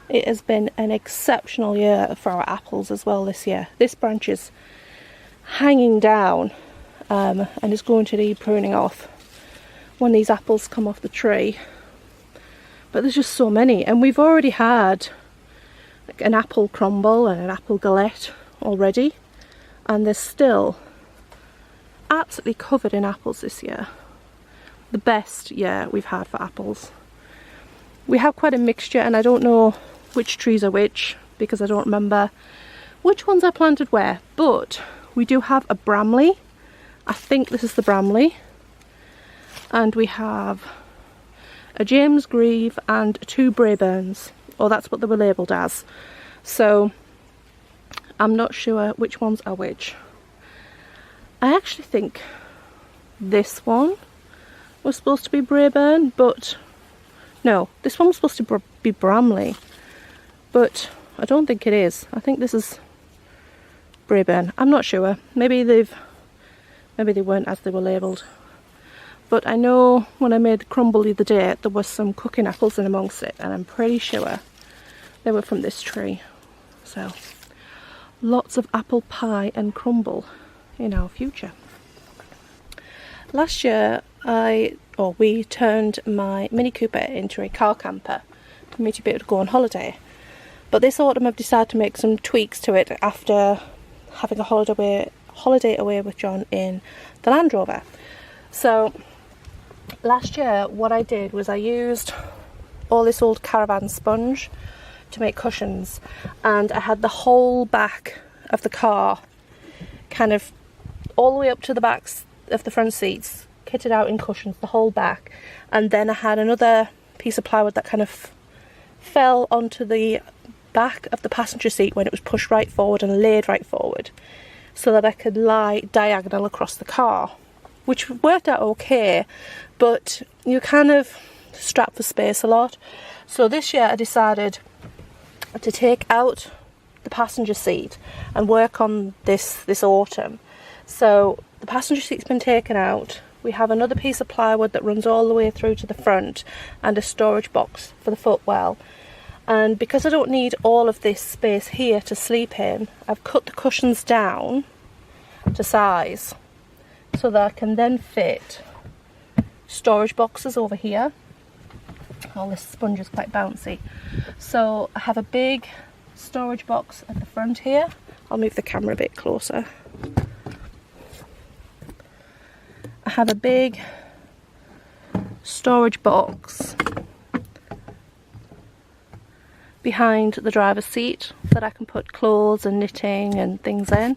It has been an exceptional year for our apples as well this year. This branch is hanging down and is going to need pruning off when these apples come off the tree. But there's just so many, and we've already had like an apple crumble and an apple galette already, and they're still absolutely covered in apples this year. The best year we've had for apples. We have quite a mixture, and I don't know which trees are which because I don't remember which ones I planted where, but we do have a Bramley. I think this is the Bramley, and we have a James Grieve and 2 Braeburns, or that's what they were labelled as. So I'm not sure which ones are which. I actually think this one was supposed to be Braeburn, but no, this one was supposed to be Bramley, but I don't think it is. I think this is Braeburn. I'm not sure. Maybe they weren't as they were labelled. But I know when I made the crumble the other day, there was some cooking apples in amongst it, and I'm pretty sure they were from this tree. So lots of apple pie and crumble in our future. Last year we turned my Mini Cooper into a car camper for me to be able to go on holiday. But this autumn I've decided to make some tweaks to it after having a holiday away with John in the Land Rover. So last year what I did was I used all this old caravan sponge to make cushions, and I had the whole back of the car kind of all the way up to the backs of the front seats kitted out in cushions, the whole back, and then I had another piece of plywood that kind of fell onto the back of the passenger seat when it was pushed right forward and laid right forward, so that I could lie diagonal across the car, which worked out okay, but you kind of strap for space a lot. So this year I decided to take out the passenger seat and work on this autumn. So the passenger seat's been taken out. We have another piece of plywood that runs all the way through to the front, and a storage box for the footwell. And because I don't need all of this space here to sleep in, I've cut the cushions down to size so that I can then fit storage boxes over here. All this sponge is quite bouncy. So I have a big storage box at the front here. I'll move the camera a bit closer. I have a big storage box behind the driver's seat that I can put clothes and knitting and things in.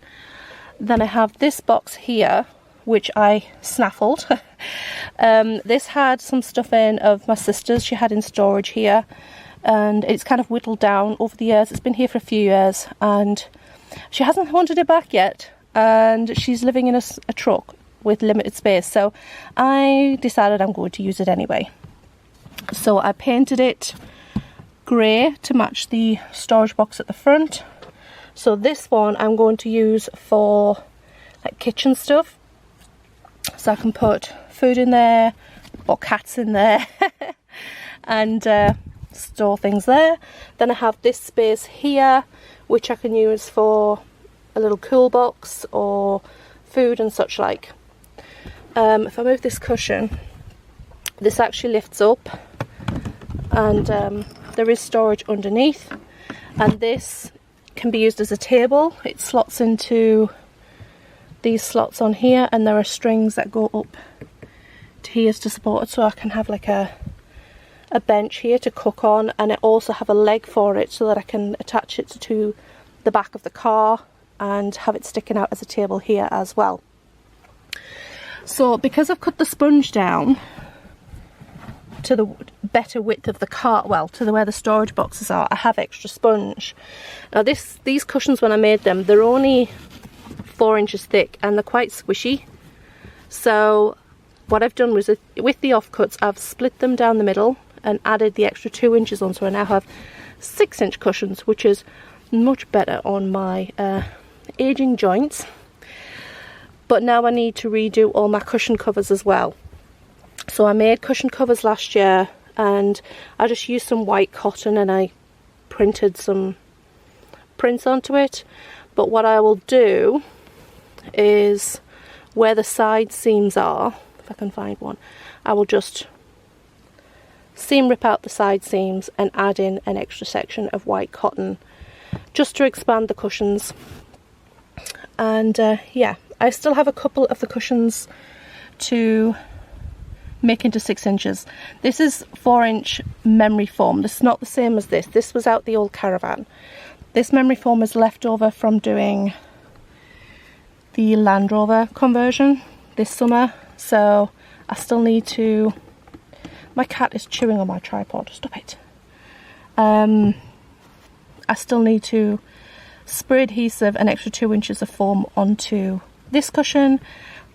Then I have this box here, which I snaffled. This had some stuff in of my sister's she had in storage here, and it's kind of whittled down over the years. It's been here for a few years and she hasn't wanted it back yet, and she's living in a truck with limited space, so I decided I'm going to use it anyway. So I painted it grey to match the storage box at the front. So this one I'm going to use for like kitchen stuff, so I can put food in there or cats in there and store things there. Then I have this space here which I can use for a little cool box or food and such like. If I move this cushion, this actually lifts up, and there is storage underneath, and this can be used as a table. It slots into these slots on here, and there are strings that go up to here to support it, so I can have like a bench here to cook on, and I also have a leg for it so that I can attach it to the back of the car and have it sticking out as a table here as well. So because I've cut the sponge down to the better width of the car, well, to where the storage boxes are, I have extra sponge. Now these cushions, when I made them, they're only 4 inches thick and they're quite squishy. So what I've done was, with the offcuts, I've split them down the middle and added the extra 2 inches on, so I now have 6-inch cushions, which is much better on my aging joints. But now I need to redo all my cushion covers as well. So I made cushion covers last year, and I just used some white cotton and I printed some prints onto it. But what I will do is where the side seams are, if I can find one, I will just seam rip out the side seams and add in an extra section of white cotton just to expand the cushions. And yeah, I still have a couple of the cushions to make into 6 inches. This is 4-inch memory foam. This is not the same as this. This was out the old caravan. This memory foam is left over from doing the Land Rover conversion this summer, so I still need to... My cat is chewing on my tripod, stop it. I still need to spray adhesive an extra 2 inches of foam onto this cushion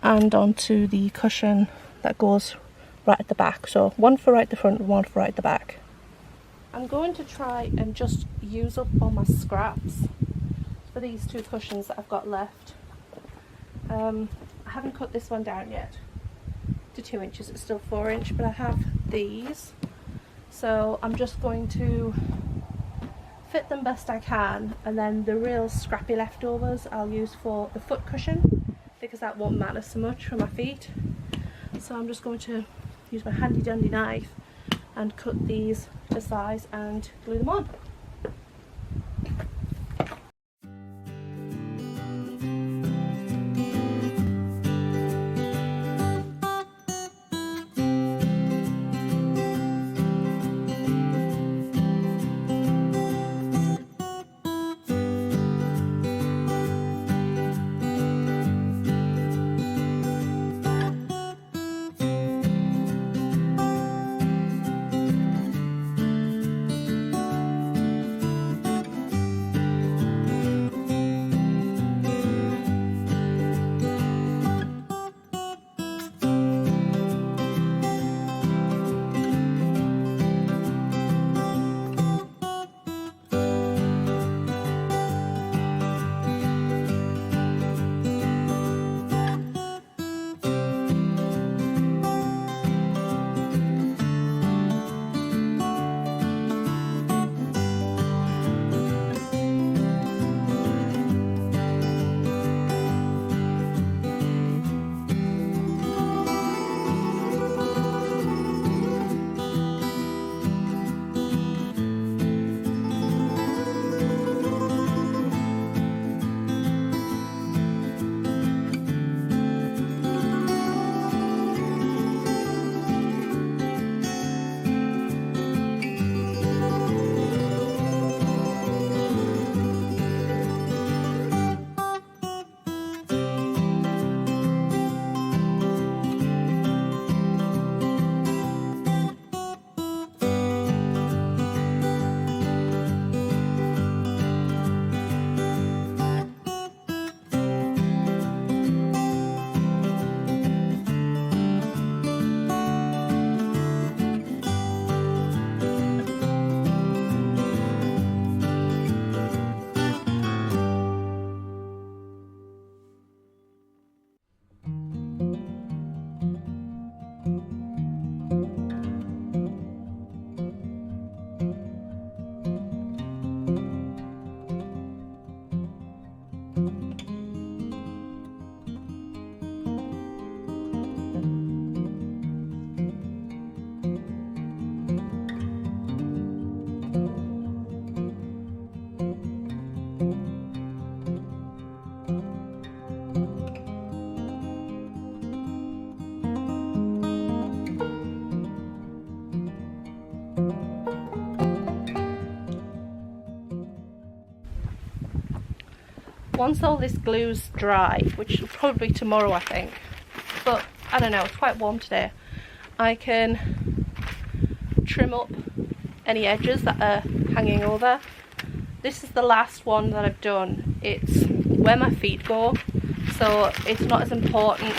and onto the cushion that goes right at the back. So one for right at the front and one for right at the back. I'm going to try and just use up all my scraps for these 2 cushions that I've got left. I haven't cut this one down yet to 2 inches, it's still 4 inch, but I have these, so I'm just going to fit them best I can, and then the real scrappy leftovers I'll use for the foot cushion, because that won't matter so much for my feet. So I'm just going to use my handy dandy knife and cut these to size and glue them on. Once all this glue's dry, which will probably be tomorrow I think, but I don't know, it's quite warm today, I can trim up any edges that are hanging over. This is the last one that I've done. It's where my feet go, so it's not as important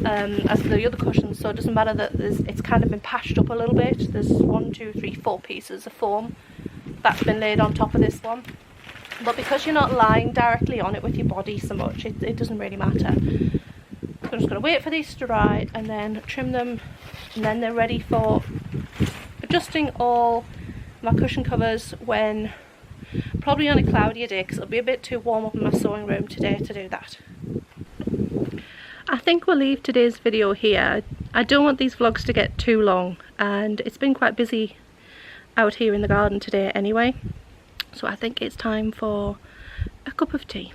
as the other cushions, so it doesn't matter that it's kind of been patched up a little bit. There's 1, 2, 3, 4 pieces of foam that's been laid on top of this one. But because you're not lying directly on it with your body so much, it doesn't really matter. So I'm just going to wait for these to dry and then trim them, and then they're ready for adjusting all my cushion covers when probably on a cloudier day, because it'll be a bit too warm up in my sewing room today to do that. I think we'll leave today's video here. I don't want these vlogs to get too long, and it's been quite busy out here in the garden today anyway, so I think it's time for a cup of tea.